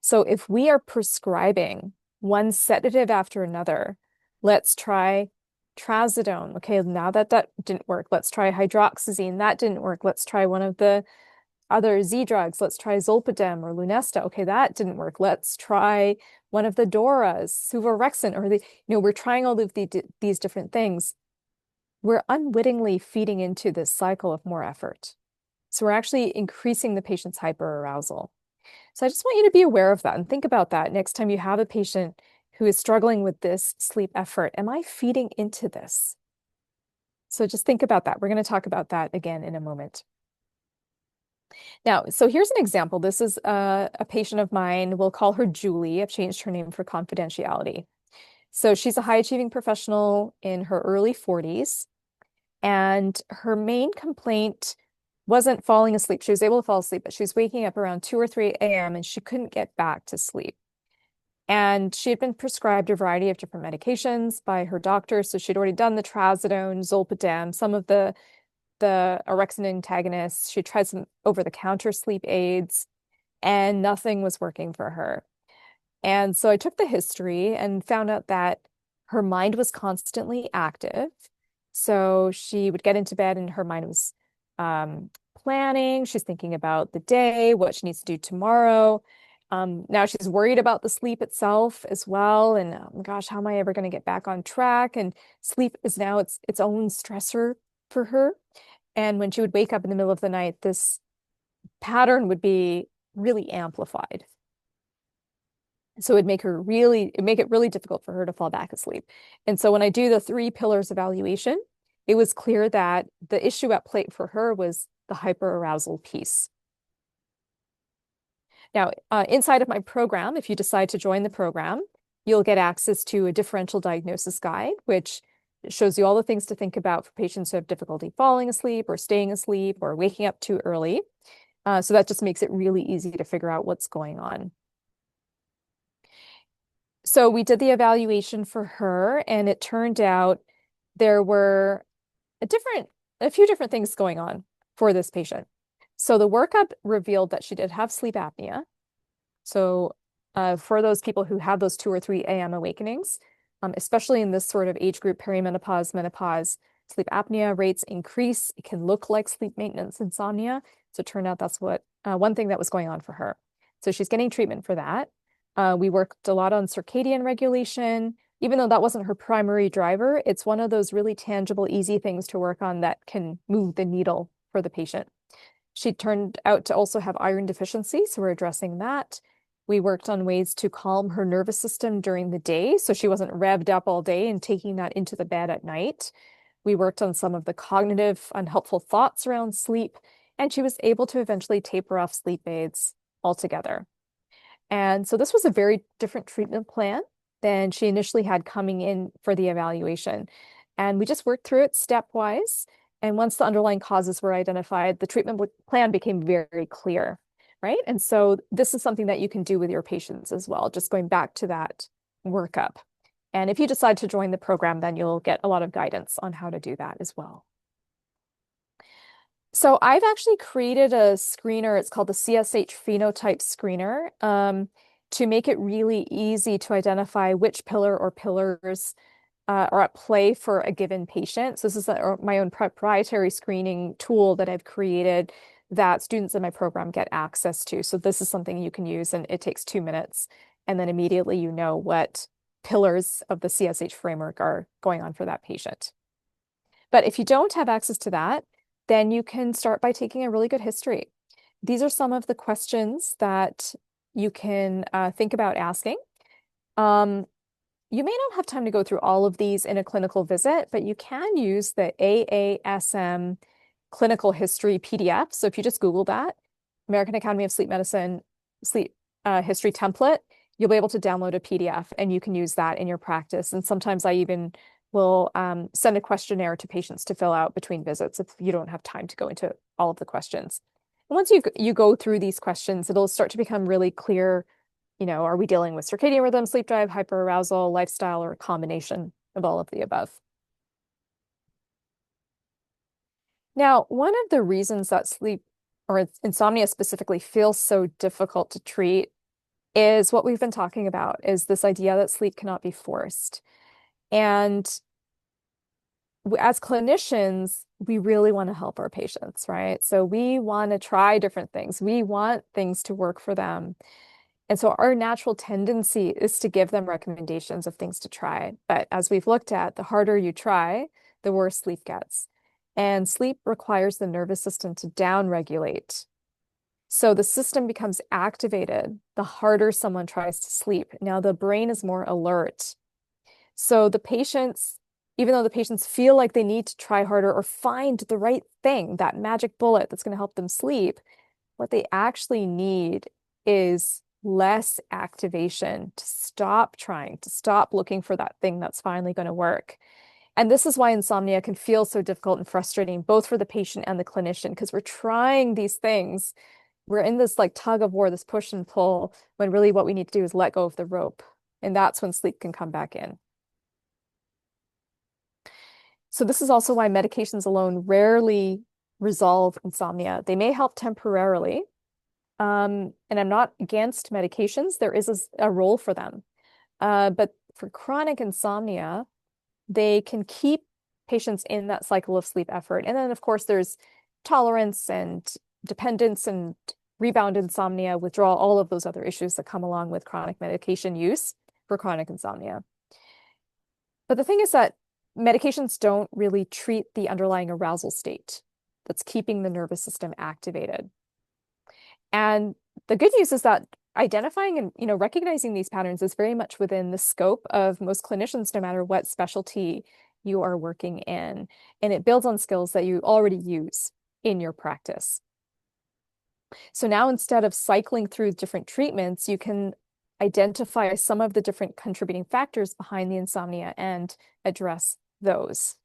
So if we are prescribing one sedative after another, let's try trazodone. Okay, now that didn't work, let's try hydroxyzine. That didn't work. Let's try one of the other Z drugs. Let's try zolpidem or Lunesta. Okay, that didn't work. Let's try one of the DORAs, suvorexant, or we're trying all of these different things. We're unwittingly feeding into this cycle of more effort. So we're actually increasing the patient's hyperarousal. So I just want you to be aware of that and think about that next time you have a patient who is struggling with this sleep effort. Am I feeding into this? So just think about that. We're going to talk about that again in a moment. Now, so here's an example. This is a patient of mine. We'll call her Julie. I've changed her name for confidentiality. So she's a high achieving professional in her early 40s, and her main complaint wasn't falling asleep. She was able to fall asleep, but she was waking up around 2 or 3 a.m. and she couldn't get back to sleep. And she had been prescribed a variety of different medications by her doctor. So she'd already done the trazodone, zolpidem, some of the orexin antagonists. She tried some over-the-counter sleep aids, and nothing was working for her. And so I took the history and found out that her mind was constantly active. So she would get into bed and her mind was planning. She's thinking about the day, what she needs to do tomorrow. Now she's worried about the sleep itself as well. And oh my gosh, how am I ever going to get back on track? And sleep is now its own stressor for her. And when she would wake up in the middle of the night, this pattern would be really amplified. So it'd make it really difficult for her to fall back asleep. And so when I do the 3 pillars evaluation, it was clear that the issue at play for her was the hyperarousal piece. Now, inside of my program, if you decide to join the program, you'll get access to a differential diagnosis guide, which shows you all the things to think about for patients who have difficulty falling asleep or staying asleep or waking up too early. So that just makes it really easy to figure out what's going on. So we did the evaluation for her, and it turned out there were a few different things going on for this patient. So the workup revealed that she did have sleep apnea. So for those people who have those 2 or 3 a.m. awakenings, especially in this sort of age group, perimenopause, menopause, sleep apnea rates increase. It can look like sleep maintenance insomnia. So it turned out that's one thing that was going on for her. So she's getting treatment for that. We worked a lot on circadian regulation. Even though that wasn't her primary driver, it's one of those really tangible, easy things to work on that can move the needle for the patient. She turned out to also have iron deficiency, so we're addressing that. We worked on ways to calm her nervous system during the day, so she wasn't revved up all day and taking that into the bed at night. We worked on some of the cognitive, unhelpful thoughts around sleep, and she was able to eventually taper off sleep aids altogether. And so this was a very different treatment plan than she initially had coming in for the evaluation. And we just worked through it stepwise. And once the underlying causes were identified, the treatment plan became very clear, right? And so this is something that you can do with your patients as well, just going back to that workup. And if you decide to join the program, then you'll get a lot of guidance on how to do that as well. So I've actually created a screener. It's called the CSH phenotype screener. to make it really easy to identify which pillar or pillars are at play for a given patient. So this is my own proprietary screening tool that I've created that students in my program get access to. So this is something you can use, and it takes 2 minutes. And then immediately you know what pillars of the CSH framework are going on for that patient. But if you don't have access to that, then you can start by taking a really good history. These are some of the questions that you can think about asking. Um, you may not have time to go through all of these in a clinical visit, but you can use the AASM clinical history PDF. So if you just Google that, American Academy of Sleep Medicine sleep history template, you'll be able to download a PDF and you can use that in your practice. And sometimes I even will send a questionnaire to patients to fill out between visits if you don't have time to go into all of the questions. And once you go through these questions, it'll start to become really clear, are we dealing with circadian rhythm, sleep drive, hyperarousal, lifestyle, or a combination of all of the above? Now, one of the reasons that sleep or insomnia specifically feels so difficult to treat is what we've been talking about, is this idea that sleep cannot be forced. And as clinicians, we really want to help our patients, right? So we want to try different things. We want things to work for them. And so our natural tendency is to give them recommendations of things to try. But as we've looked at, the harder you try, the worse sleep gets. And sleep requires the nervous system to downregulate. So the system becomes activated the harder someone tries to sleep. Now the brain is more alert. So the patients, even though the patients feel like they need to try harder or find the right thing, that magic bullet that's going to help them sleep, what they actually need is less activation to stop trying, to stop looking for that thing that's finally going to work. And this is why insomnia can feel so difficult and frustrating, both for the patient and the clinician, because we're trying these things. We're in this like tug of war, this push and pull, when really what we need to do is let go of the rope. And that's when sleep can come back in. So this is also why medications alone rarely resolve insomnia. They may help temporarily. And I'm not against medications. There is a role for them. But for chronic insomnia, they can keep patients in that cycle of sleep effort. And then, of course, there's tolerance and dependence and rebound insomnia, withdrawal, all of those other issues that come along with chronic medication use for chronic insomnia. But the thing is that medications don't really treat the underlying arousal state that's keeping the nervous system activated. And the good news is that identifying and recognizing these patterns is very much within the scope of most clinicians, no matter what specialty you are working in. And it builds on skills that you already use in your practice. So now instead of cycling through different treatments, you can identify some of the different contributing factors behind the insomnia and address those.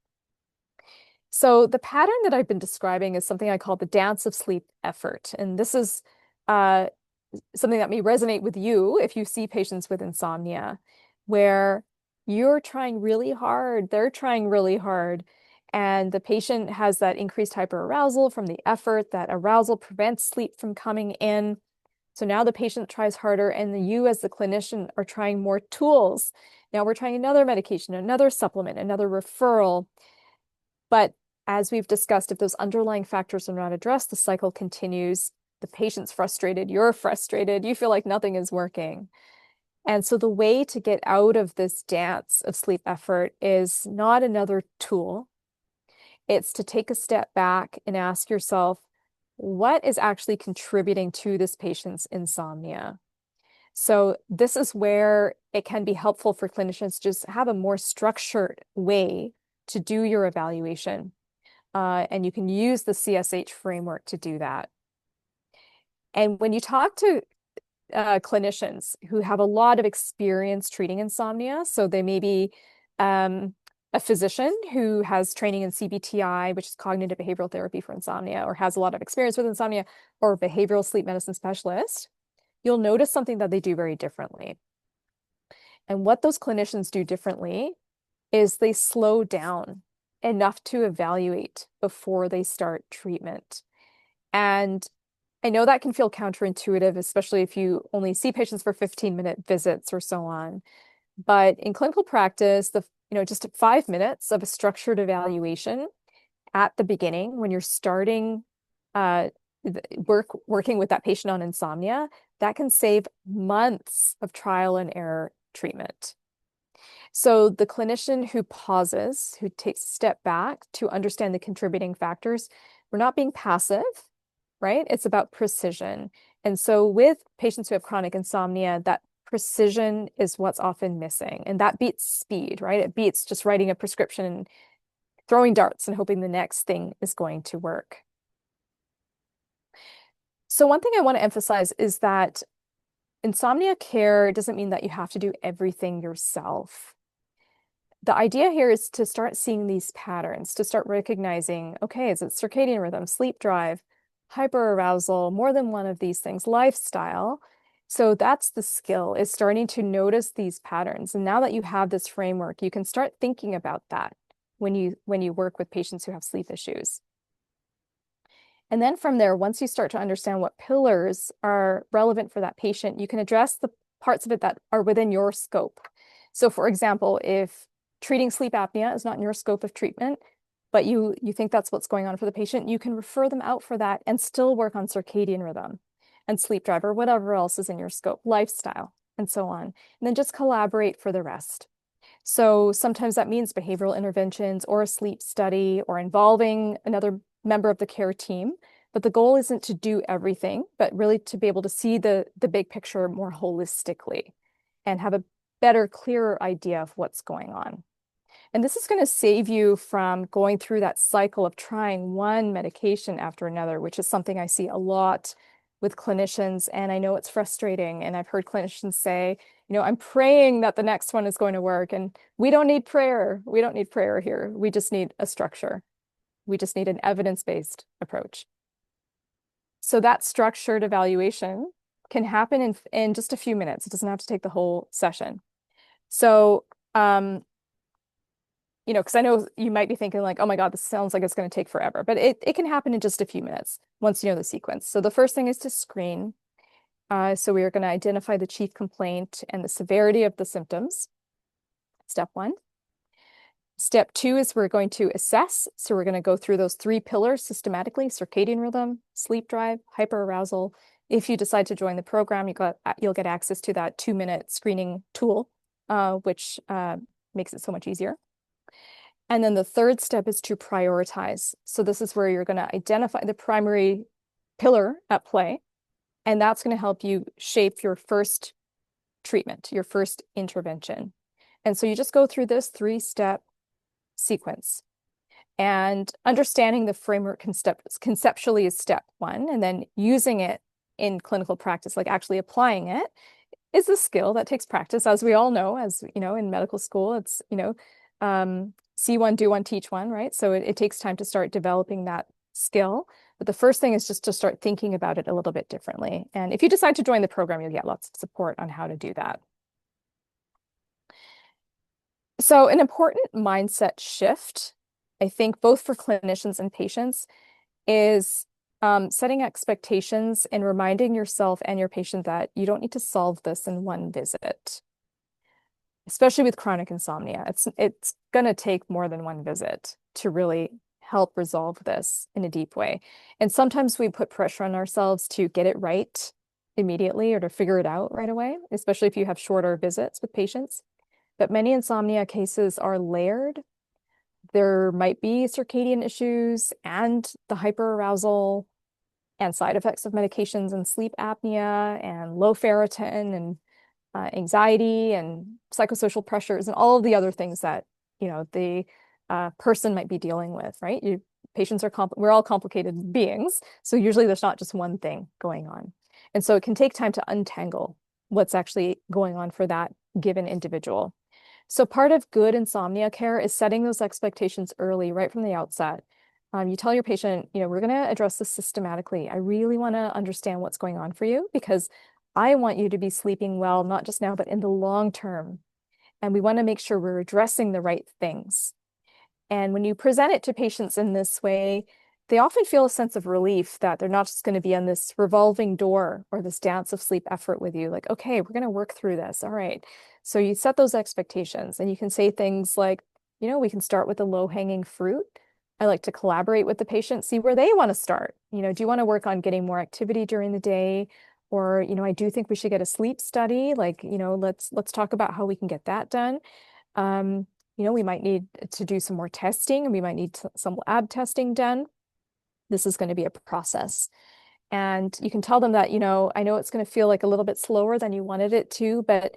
So the pattern that I've been describing is something I call the dance of sleep effort. And this is something that may resonate with you if you see patients with insomnia, where you're trying really hard, they're trying really hard, and the patient has that increased hyperarousal from the effort. That arousal prevents sleep from coming in. So now the patient tries harder, and you as the clinician are trying more tools. Now we're trying another medication, another supplement, another referral. But as we've discussed, if those underlying factors are not addressed, the cycle continues. The patient's frustrated, you're frustrated, you feel like nothing is working. And so the way to get out of this dance of sleep effort is not another tool. It's to take a step back and ask yourself, what is actually contributing to this patient's insomnia? So this is where it can be helpful for clinicians to just have a more structured way to do your evaluation. And you can use the CSH framework to do that. And when you talk to clinicians who have a lot of experience treating insomnia, so they may be a physician who has training in CBTI, which is cognitive behavioral therapy for insomnia, or has a lot of experience with insomnia, or a behavioral sleep medicine specialist, you'll notice something that they do very differently. And what those clinicians do differently is they slow down enough to evaluate before they start treatment. And I know that can feel counterintuitive, especially if you only see patients for 15-minute visits or so on. But in clinical practice, just 5 minutes of a structured evaluation at the beginning when you're starting uh, working with that patient on insomnia, that can save months of trial and error treatment. So the clinician who pauses, who takes a step back to understand the contributing factors, we're not being passive, right? It's about precision. And so with patients who have chronic insomnia, that precision is what's often missing. And that beats speed, right? It beats just writing a prescription and throwing darts and hoping the next thing is going to work. So one thing I want to emphasize is that insomnia care doesn't mean that you have to do everything yourself. The idea here is to start seeing these patterns, to start recognizing, okay, is it circadian rhythm, sleep drive, hyperarousal, more than one of these things, lifestyle. So that's the skill, is starting to notice these patterns. And now that you have this framework, you can start thinking about that when you work with patients who have sleep issues. And then from there, once you start to understand what pillars are relevant for that patient, you can address the parts of it that are within your scope. So for example, if treating sleep apnea is not in your scope of treatment, but you think that's what's going on for the patient, you can refer them out for that and still work on circadian rhythm and sleep drive or whatever else is in your scope, lifestyle, and so on. And then just collaborate for the rest. So sometimes that means behavioral interventions or a sleep study or involving another member of the care team. But the goal isn't to do everything, but really to be able to see the big picture more holistically and have a better, clearer idea of what's going on. And this is going to save you from going through that cycle of trying one medication after another, which is something I see a lot with clinicians. And I know it's frustrating. And I've heard clinicians say, I'm praying that the next one is going to work. And we don't need prayer. We don't need prayer here. We just need a structure. We just need an evidence-based approach. So that structured evaluation can happen in just a few minutes. It doesn't have to take the whole session. So, because I know you might be thinking like, oh my God, this sounds like it's going to take forever, but it can happen in just a few minutes once you know the sequence. So the first thing is to screen. So we are going to identify the chief complaint and the severity of the symptoms. Step one. Step two is we're going to assess. So we're going to go through those 3 pillars systematically: circadian rhythm, sleep drive, hyperarousal. If you decide to join the program, you'll get access to that 2-minute screening tool, which makes it so much easier. And then the third step is to prioritize. So this is where you're going to identify the primary pillar at play, and that's going to help you shape your first treatment, your first intervention. And so you just go through this 3-step sequence. And understanding the framework conceptually is step one, and then using it in clinical practice, like actually applying it, is a skill that takes practice, as we all know, as you know, in medical school, it's, see one, do one, teach one, right? So it takes time to start developing that skill. But the first thing is just to start thinking about it a little bit differently. And if you decide to join the program, you'll get lots of support on how to do that. So an important mindset shift, I think, both for clinicians and patients, is setting expectations and reminding yourself and your patient that you don't need to solve this in one visit, especially with chronic insomnia. It's going to take more than one visit to really help resolve this in a deep way. And sometimes we put pressure on ourselves to get it right immediately or to figure it out right away, especially if you have shorter visits with patients. But many insomnia cases are layered. There might be circadian issues and the hyperarousal and side effects of medications and sleep apnea and low ferritin and anxiety and psychosocial pressures and all of the other things that, the person might be dealing with, right? Patients are, we're all complicated beings. So usually there's not just one thing going on. And so it can take time to untangle what's actually going on for that given individual. So part of good insomnia care is setting those expectations early, right from the outset. You tell your patient, we're going to address this systematically. I really want to understand what's going on for you because I want you to be sleeping well, not just now, but in the long term. And we want to make sure we're addressing the right things. And when you present it to patients in this way, they often feel a sense of relief that they're not just going to be on this revolving door or this dance of sleep effort with you. Like, okay, we're going to work through this. All right. So you set those expectations and you can say things like, we can start with the low-hanging fruit. I like to collaborate with the patient, see where they want to start. Do you want to work on getting more activity during the day? Or, I do think we should get a sleep study. Like, let's talk about how we can get that done. Um, we might need to do some more testing and we might need some lab testing done. This is going to be a process. And you can tell them that, I know it's going to feel like a little bit slower than you wanted it to, but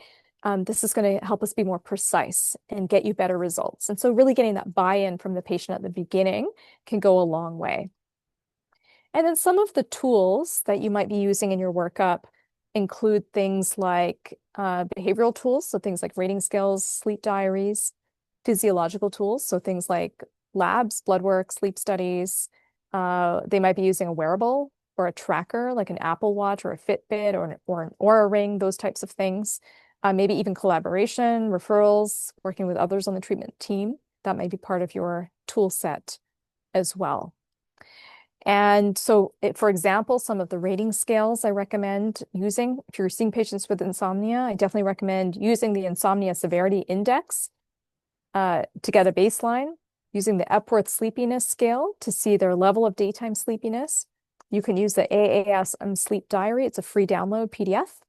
this is going to help us be more precise and get you better results. And so really getting that buy-in from the patient at the beginning can go a long way. And then some of the tools that you might be using in your workup include things like behavioral tools, so things like rating scales, sleep diaries, physiological tools, so things like labs, blood work, sleep studies. They might be using a wearable or a tracker like an Apple Watch or a Fitbit or an Oura Ring, those types of things. Maybe even collaboration, referrals, working with others on the treatment team. That might be part of your tool set as well. And so, for example, some of the rating scales I recommend using, if you're seeing patients with insomnia, I definitely recommend using the Insomnia Severity Index to get a baseline, using the Epworth Sleepiness Scale to see their level of daytime sleepiness. You can use the AASM Sleep Diary. It's a free download PDF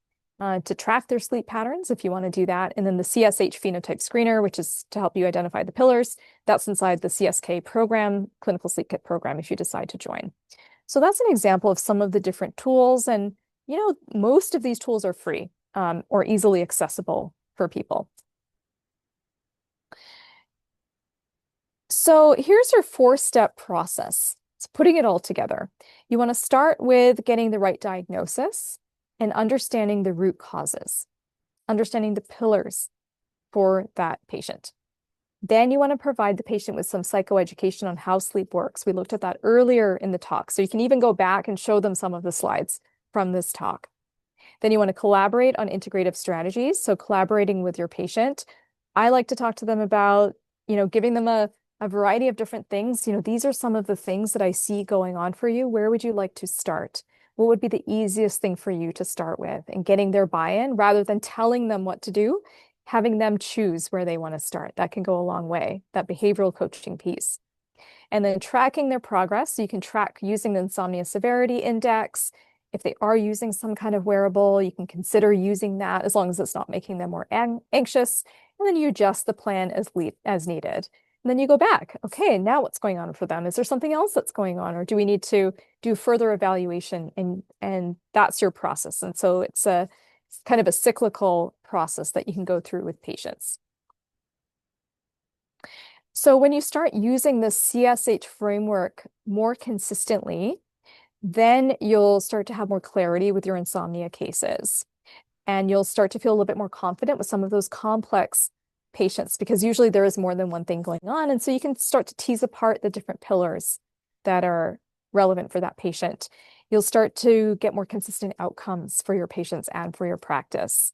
to track their sleep patterns if you want to do that. And then the CSH Phenotype Screener, which is to help you identify the pillars. That's inside the CSK program, Clinical Sleep Kit program, if you decide to join. So that's an example of some of the different tools. And, most of these tools are free or easily accessible for people. So here's your 4-step process. It's putting it all together. You want to start with getting the right diagnosis and understanding the root causes, understanding the pillars for that patient. Then you want to provide the patient with some psychoeducation on how sleep works. We looked at that earlier in the talk, so you can even go back and show them some of the slides from this talk. Then you want to collaborate on integrative strategies, so collaborating with your patient. I like to talk to them about, giving them a variety of different things. These are some of the things that I see going on for you. Where would you like to start? What would be the easiest thing for you to start with? And getting their buy-in rather than telling them what to do, having them choose where they want to start. That can go a long way, that behavioral coaching piece. And then tracking their progress. So you can track using the Insomnia Severity Index. If they are using some kind of wearable, you can consider using that as long as it's not making them more anxious. And then you adjust the plan as needed. And then you go back. Okay, now what's going on for them? Is there something else that's going on? Or do we need to do further evaluation? And that's your process. And so it's kind of a cyclical process that you can go through with patients. So when you start using the CSH framework more consistently, then you'll start to have more clarity with your insomnia cases. And you'll start to feel a little bit more confident with some of those complex patients because usually there is more than one thing going on. And so you can start to tease apart the different pillars that are relevant for that patient. You'll start to get more consistent outcomes for your patients and for your practice.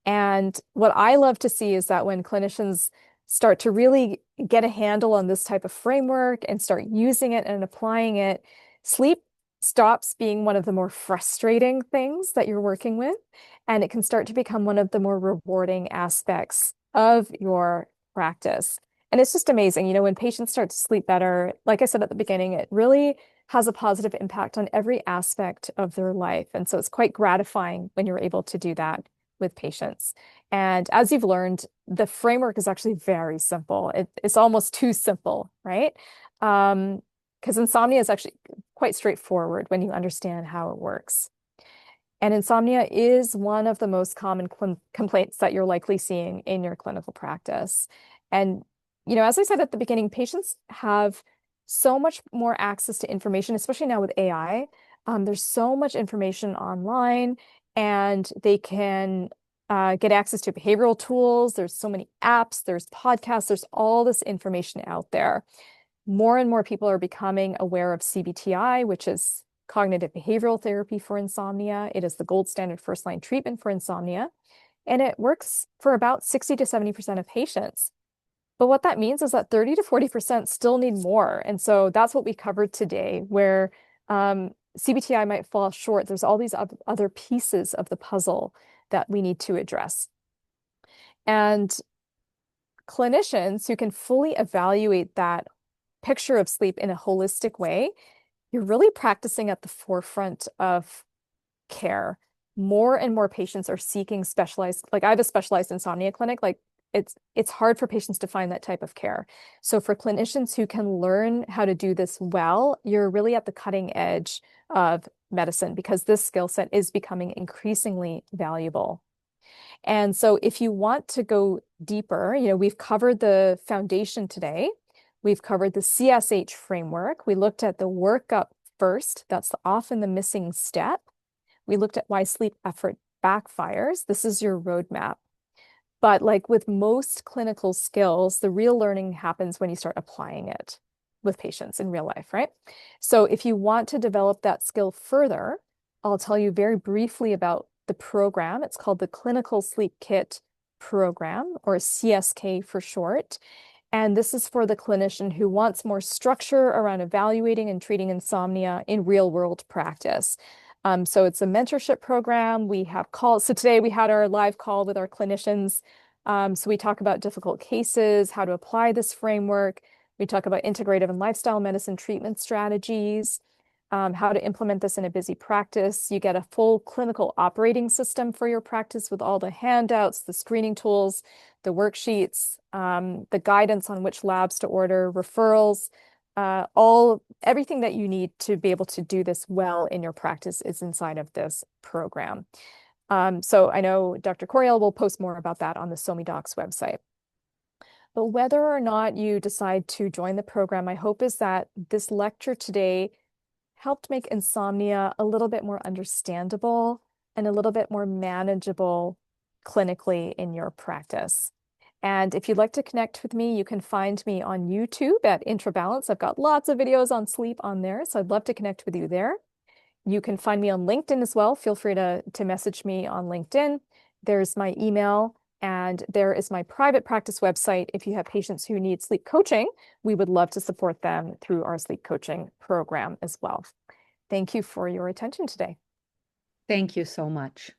And what I love to see is that when clinicians start to really get a handle on this type of framework and start using it and applying it, sleep stops being one of the more frustrating things that you're working with, and it can start to become one of the more rewarding aspects of your practice. And it's just amazing, when patients start to sleep better, like I said at the beginning, it really has a positive impact on every aspect of their life. And so it's quite gratifying when you're able to do that with patients. And as you've learned, the framework is actually very simple. It's almost too simple, right? Because insomnia is actually quite straightforward when you understand how it works. And insomnia is one of the most common complaints that you're likely seeing in your clinical practice. And, as I said at the beginning, patients have so much more access to information, especially now with AI. There's so much information online, and they can get access to behavioral tools. There's so many apps, there's podcasts, there's all this information out there. More and more people are becoming aware of CBTI, which is cognitive behavioral therapy for insomnia. It is the gold standard first-line treatment for insomnia, and it works for about 60 to 70% of patients. But what that means is that 30 to 40% still need more. And so that's what we covered today, where CBTI might fall short. There's all these other pieces of the puzzle that we need to address. And clinicians who can fully evaluate that picture of sleep in a holistic way, you're really practicing at the forefront of care. More and more patients are seeking specialized, like I have a specialized insomnia clinic, like it's hard for patients to find that type of care. So for clinicians who can learn how to do this well, you're really at the cutting edge of medicine because this skill set is becoming increasingly valuable. And so if you want to go deeper, we've covered the foundation today. We've covered the CSH framework. We looked at the workup first. That's often the missing step. We looked at why sleep effort backfires. This is your roadmap. But like with most clinical skills, the real learning happens when you start applying it with patients in real life, right? So if you want to develop that skill further, I'll tell you very briefly about the program. It's called the Clinical Sleep Kit Program, or CSK for short. And this is for the clinician who wants more structure around evaluating and treating insomnia in real world practice. So it's a mentorship program. We have calls. So today we had our live call with our clinicians. So we talk about difficult cases, how to apply this framework. We talk about integrative and lifestyle medicine treatment strategies, how to implement this in a busy practice. You get a full clinical operating system for your practice with all the handouts, the screening tools, the worksheets, the guidance on which labs to order, referrals, everything that you need to be able to do this well in your practice is inside of this program. So I know Dr. Coriel will post more about that on the SoMeDocs website. But whether or not you decide to join the program, my hope is that this lecture today helped make insomnia a little bit more understandable and a little bit more manageable clinically in your practice. And if you'd like to connect with me, you can find me on YouTube at IntraBalance. I've got lots of videos on sleep on there, so I'd love to connect with you there. You can find me on LinkedIn as well. Feel free to message me on LinkedIn. There's my email, and there is my private practice website. If you have patients who need sleep coaching, we would love to support them through our sleep coaching program as well. Thank you for your attention today. Thank you so much.